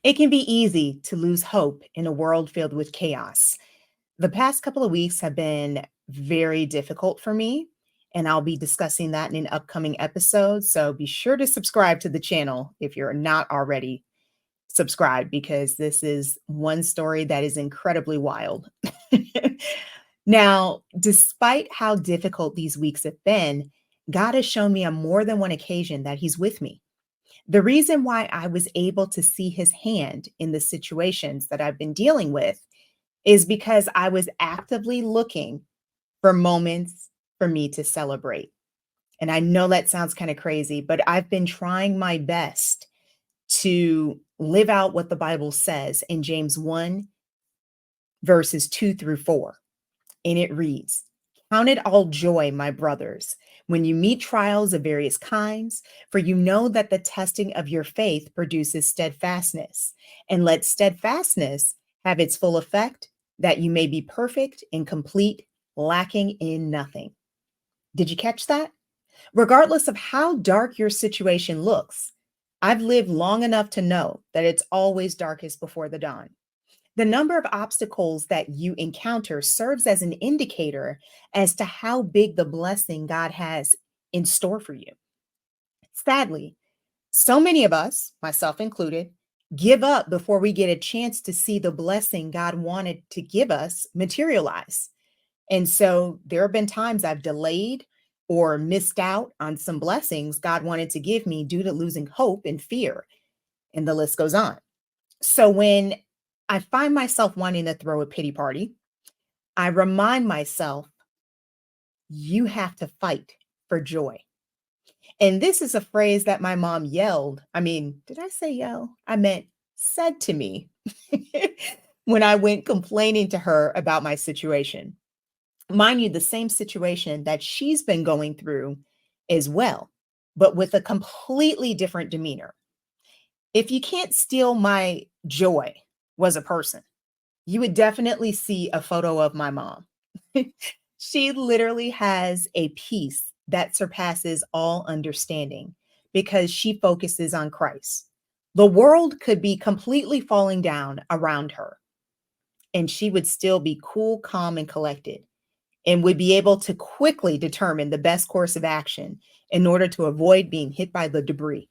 It can be easy to lose hope in a world filled with chaos. The past couple of weeks have been very difficult for me, and I'll be discussing that in an upcoming episode. So be sure to subscribe to the channel if you're not already subscribed, because this is one story that is incredibly wild. Now, despite how difficult these weeks have been, God has shown me on more than one occasion that He's with me. The reason why I was able to see His hand in the situations that I've been dealing with is because I was actively looking for moments for me to celebrate. And I know that sounds kind of crazy, but I've been trying my best to live out what the Bible says in James 1, verses 2 through 4. And it reads, "Count it all joy, my brothers, when you meet trials of various kinds, for you know that the testing of your faith produces steadfastness. And let steadfastness have its full effect, that you may be perfect and complete, lacking in nothing." Did you catch that? Regardless of how dark your situation looks, I've lived long enough to know that it's always darkest before the dawn. The number of obstacles that you encounter serves as an indicator as to how big the blessing God has in store for you. Sadly, so many of us, myself included, give up before we get a chance to see the blessing God wanted to give us materialize. And so there have been times I've delayed or missed out on some blessings God wanted to give me due to losing hope and fear, and the list goes on. So when I find myself wanting to throw a pity party, I remind myself, you have to fight for joy. And this is a phrase that my mom yelled. I mean, did I say yell? I meant said to me when I went complaining to her about my situation. Mind you, the same situation that she's been going through as well, but with a completely different demeanor. If you can't steal my joy was a person, you would definitely see a photo of my mom. She literally has a peace that surpasses all understanding because she focuses on Christ. The world could be completely falling down around her, and she would still be cool, calm, and collected, and would be able to quickly determine the best course of action in order to avoid being hit by the debris.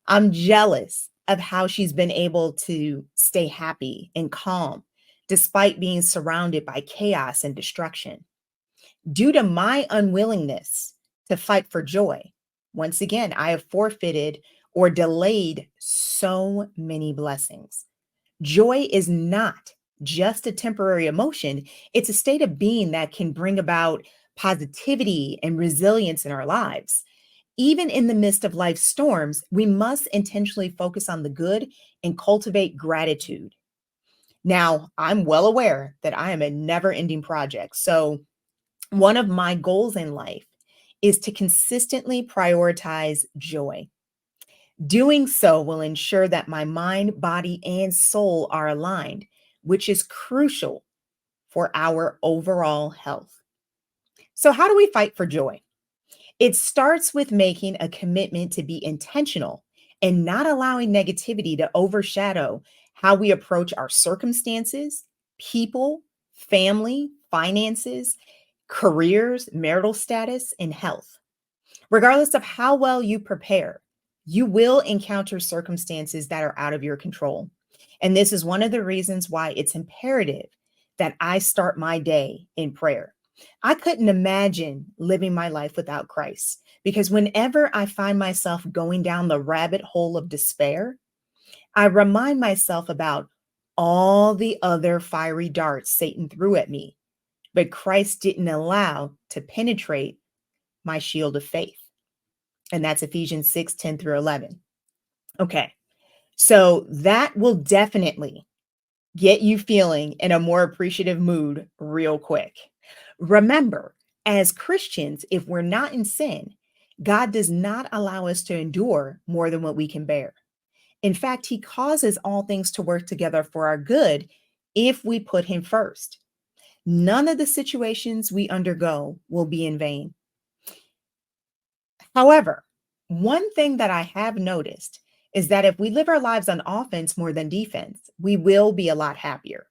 I'm jealous of how she's been able to stay happy and calm despite being surrounded by chaos and destruction. Due to my unwillingness to fight for joy, once again, I have forfeited or delayed so many blessings. Joy is not just a temporary emotion, it's a state of being that can bring about positivity and resilience in our lives. Even in the midst of life's storms, we must intentionally focus on the good and cultivate gratitude. Now, I'm well aware that I am a never ending project. So, one of my goals in life is to consistently prioritize joy. Doing so will ensure that my mind, body, and soul are aligned, which is crucial for our overall health. So, how do we fight for joy? It starts with making a commitment to be intentional and not allowing negativity to overshadow how we approach our circumstances, people, family, finances, careers, marital status, and health. Regardless of how well you prepare, you will encounter circumstances that are out of your control. And this is one of the reasons why it's imperative that I start my day in prayer. I couldn't imagine living my life without Christ, because whenever I find myself going down the rabbit hole of despair, I remind myself about all the other fiery darts Satan threw at me, but Christ didn't allow to penetrate my shield of faith. And that's Ephesians 6:10 through 11. Okay, so that will definitely get you feeling in a more appreciative mood real quick. Remember, as Christians, if we're not in sin, God does not allow us to endure more than what we can bear. In fact, He causes all things to work together for our good if we put Him first. None of the situations we undergo will be in vain. However, one thing that I have noticed is that if we live our lives on offense more than defense, we will be a lot happier.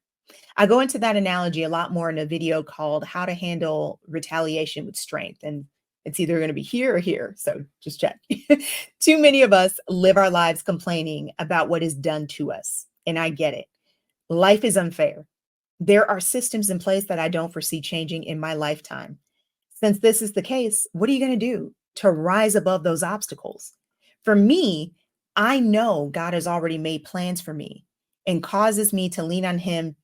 I go into that analogy a lot more in a video called How to Handle Retaliation with Strength. And it's either going to be here or here. So just check. Too many of us live our lives complaining about what is done to us. And I get it. Life is unfair. There are systems in place that I don't foresee changing in my lifetime. Since this is the case, what are you going to do to rise above those obstacles? For me, I know God has already made plans for me and causes me to lean on Him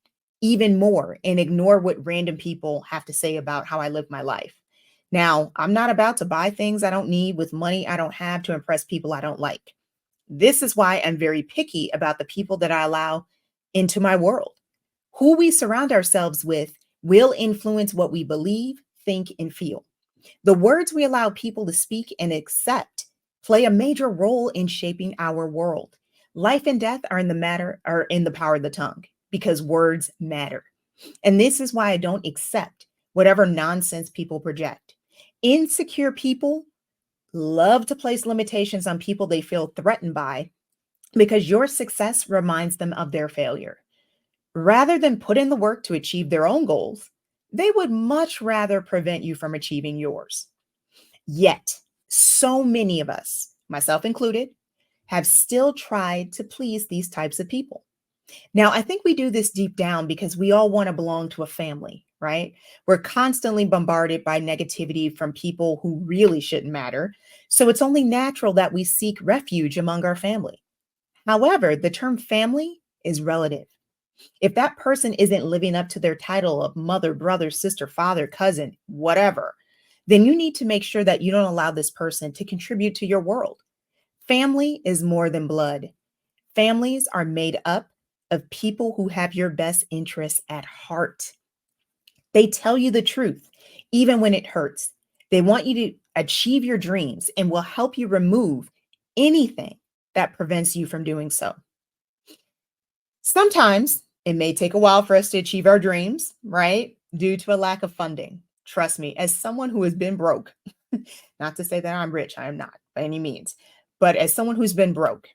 even more and ignore what random people have to say about how I live my life. Now, I'm not about to buy things I don't need with money I don't have to impress people I don't like. This is why I'm very picky about the people that I allow into my world. Who we surround ourselves with will influence what we believe, think, and feel. The words we allow people to speak and accept play a major role in shaping our world. Life and death are in the power of the tongue because words matter. And this is why I don't accept whatever nonsense people project. Insecure people love to place limitations on people they feel threatened by because your success reminds them of their failure. Rather than put in the work to achieve their own goals, they would much rather prevent you from achieving yours. Yet, so many of us, myself included, have still tried to please these types of people. Now, I think we do this deep down because we all want to belong to a family, right? We're constantly bombarded by negativity from people who really shouldn't matter. So it's only natural that we seek refuge among our family. However, the term family is relative. If that person isn't living up to their title of mother, brother, sister, father, cousin, whatever, then you need to make sure that you don't allow this person to contribute to your world. Family is more than blood. Families are made up of people who have your best interests at heart. They tell you the truth, even when it hurts. They want you to achieve your dreams and will help you remove anything that prevents you from doing so. Sometimes it may take a while for us to achieve our dreams, right? Due to a lack of funding. Trust me, as someone who has been broke, not to say that I'm rich, I am not by any means, but as someone who's been broke,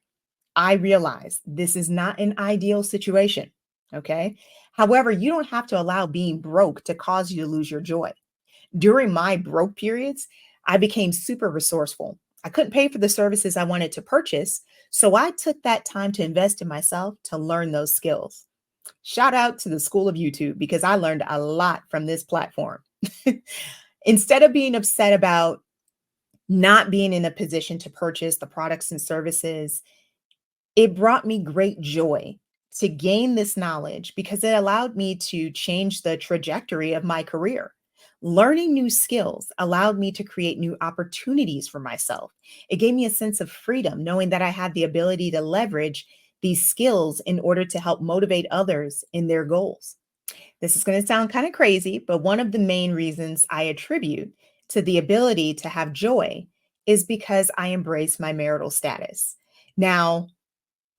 I realize this is not an ideal situation. Okay. However, you don't have to allow being broke to cause you to lose your joy. During my broke periods, I became super resourceful. I couldn't pay for the services I wanted to purchase. So I took that time to invest in myself to learn those skills. Shout out to the School of YouTube because I learned a lot from this platform. Instead of being upset about not being in a position to purchase the products and services, it brought me great joy to gain this knowledge because it allowed me to change the trajectory of my career. Learning new skills allowed me to create new opportunities for myself. It gave me a sense of freedom, knowing that I had the ability to leverage these skills in order to help motivate others in their goals. This is going to sound kind of crazy, but one of the main reasons I attribute to the ability to have joy is because I embrace my marital status. Now,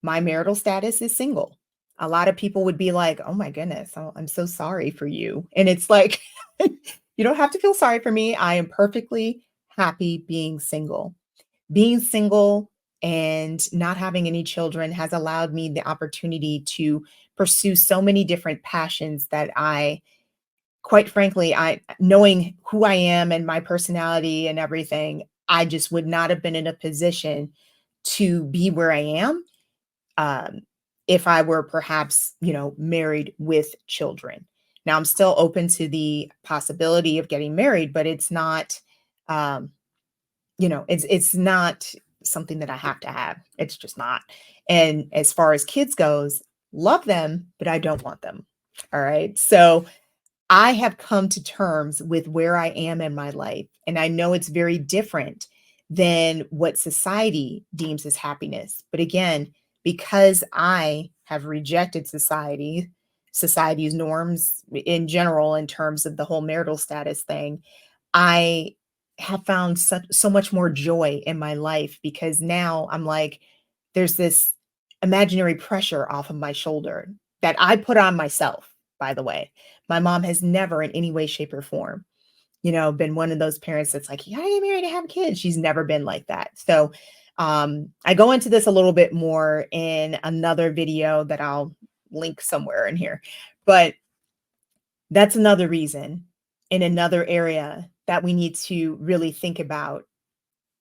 my marital status is single. A lot of people would be like, oh my goodness, I'm so sorry for you. And it's like, you don't have to feel sorry for me. I am perfectly happy being single. Being single and not having any children has allowed me the opportunity to pursue so many different passions that I, quite frankly, I knowing who I am and my personality and everything, I just would not have been in a position to be where I am um, if I were perhaps, married with children. Now, I'm still open to the possibility of getting married, but it's not, um, it's not something that I have to have. It's just not. And as far as kids goes, love them, but I don't want them. All right. So I have come to terms with where I am in my life, and I know it's very different than what society deems as happiness. But again, because I have rejected society's norms in general, in terms of the whole marital status thing, I have found so much more joy in my life because now I'm like, there's this imaginary pressure off of my shoulder that I put on myself, by the way. My mom has never in any way, shape, or form, been one of those parents that's like, you gotta get married to have kids. She's never been like that. So I go into this a little bit more in another video that I'll link somewhere in here, but that's another reason in another area that we need to really think about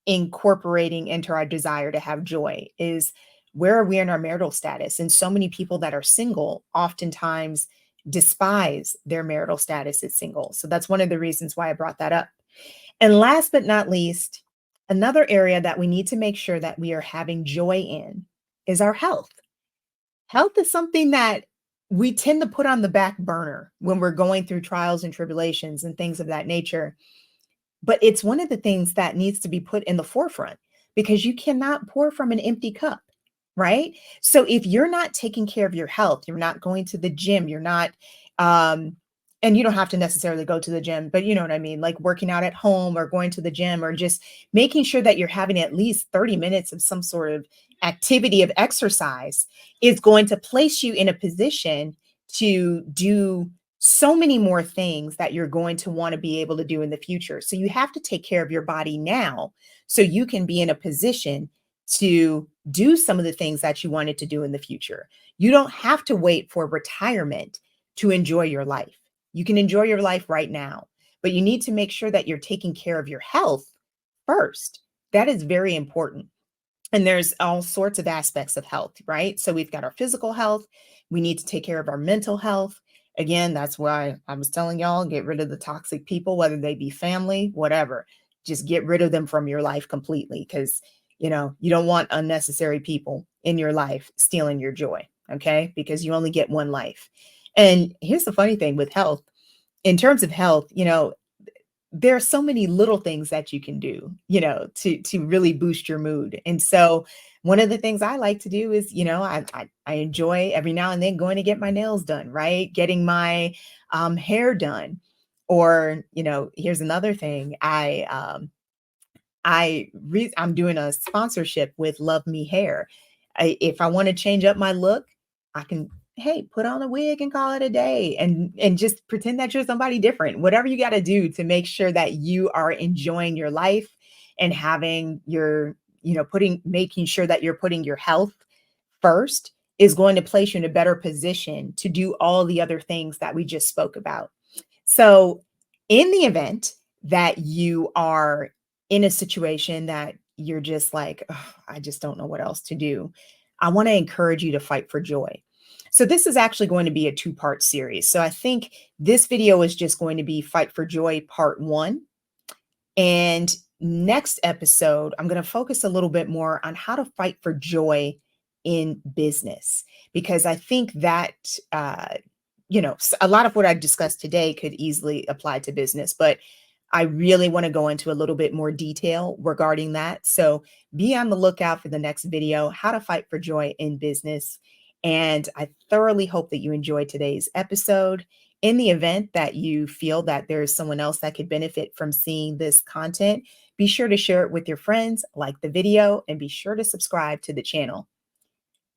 incorporating into our desire to have joy is where are we in our marital status? And so many people that are single oftentimes despise their marital status as single. So that's one of the reasons why I brought that up. And last but not least, another area that we need to make sure that we are having joy in is our health. Health is something that we tend to put on the back burner when we're going through trials and tribulations and things of that nature. But it's one of the things that needs to be put in the forefront because you cannot pour from an empty cup, right? So if you're not taking care of your health, you're not going to the gym, you're not, um, and you don't have to necessarily go to the gym, but you know what I mean, like working out at home or going to the gym or just making sure that you're having at least 30 minutes of some sort of activity of exercise is going to place you in a position to do so many more things that you're going to want to be able to do in the future. So you have to take care of your body now so you can be in a position to do some of the things that you wanted to do in the future. You don't have to wait for retirement to enjoy your life. You can enjoy your life right now, but you need to make sure that you're taking care of your health first. That is very important. And there's all sorts of aspects of health, right? So we've got our physical health. We need to take care of our mental health. Again, that's why I was telling y'all, get rid of the toxic people, whether they be family, whatever. Just get rid of them from your life completely because, you don't want unnecessary people in your life stealing your joy, okay? Because you only get one life. And here's the funny thing with health. In terms of health, there are so many little things that you can do, to really boost your mood. And so one of the things I like to do is, I enjoy every now and then going to get my nails done, right? Getting my hair done. Or, here's another thing. I'm doing a sponsorship with Love Me Hair. If I want to change up my look, I can, hey, put on a wig and call it a day and just pretend that you're somebody different. Whatever you got to do to make sure that you are enjoying your life and having your, making sure that you're putting your health first is going to place you in a better position to do all the other things that we just spoke about. So, in the event that you are in a situation that you're just like, "Ugh, I just don't know what else to do," I want to encourage you to fight for joy. So, this is actually going to be a two-part series. So, I think this video is just going to be Fight for Joy Part One. And next episode, I'm going to focus a little bit more on how to fight for joy in business, because I think that, a lot of what I discussed today could easily apply to business, but I really want to go into a little bit more detail regarding that. So be on the lookout for the next video, how to fight for joy in business. And I thoroughly hope that you enjoyed today's episode. In the event that you feel that there's someone else that could benefit from seeing this content, be sure to share it with your friends, like the video, and be sure to subscribe to the channel.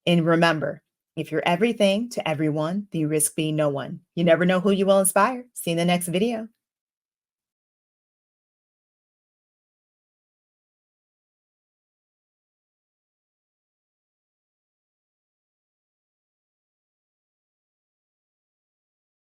And remember, if you're everything to everyone, then you risk being no one. You never know who you will inspire. See you in the next video.